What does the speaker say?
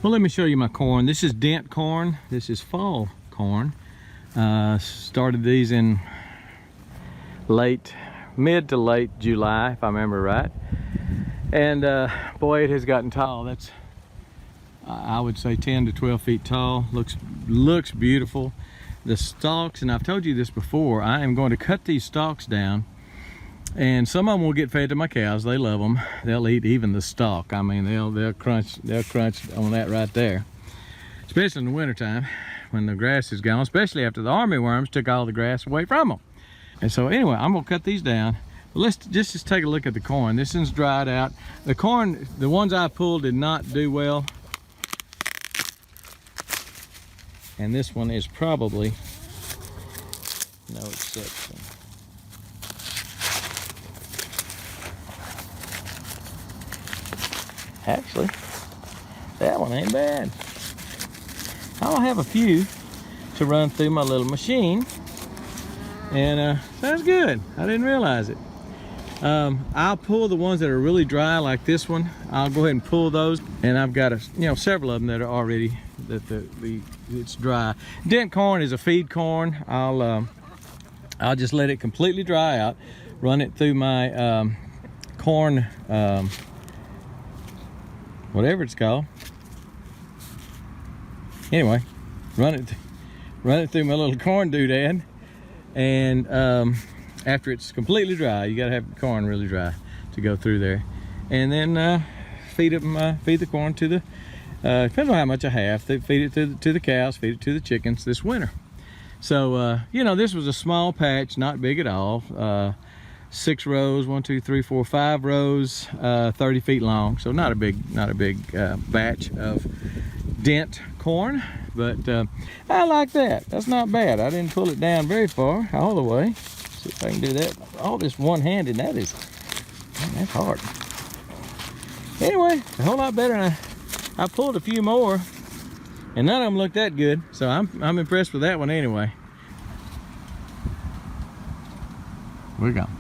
Well, let me show you my corn. This is Dent corn. This is fall corn. Started these in mid to late July, if I remember right. And boy, it has gotten tall. That's, I would say 10 to 12 feet tall. Looks beautiful. The stalks, and I've told you this before, I am going to cut these stalks down, and some of them will get fed to my cows. They love them. They'll eat even the stalk. I mean, they'll crunch on that right there, especially in the wintertime when the grass is gone, especially after the army worms took all the grass away from them. And so anyway, I'm gonna cut these down. But let's just take a look at the corn. This one's dried out. The corn, the ones I pulled did not do well. And this one is probably no exception. Actually, that one ain't bad. I'll have a few to run through my little machine, and sounds good. I didn't realize it. I'll pull the ones that are really dry, like this one. I'll go ahead and pull those, and I've got several of them that are already it's dry. Dent corn is a feed corn. I'll just let it completely dry out, run it through my corn, whatever it's called. Anyway, run it through my little corn doodad, and after it's completely dry, you gotta have the corn really dry to go through there, and then feed the corn to the depends on how much I have. They feed it to the cows, feed it to the chickens this winter. So this was a small patch, not big at all. 6 rows, 1, 2, 3, 4, 5 rows, 30 feet long. So not a big batch of Dent corn, but I like that. That's not bad. I didn't pull it down very far, all the way. See if I can do that. All this one-handed, that's hard. Anyway, a whole lot better than I pulled a few more, and none of them looked that good. So I'm impressed with that one anyway. We're gone.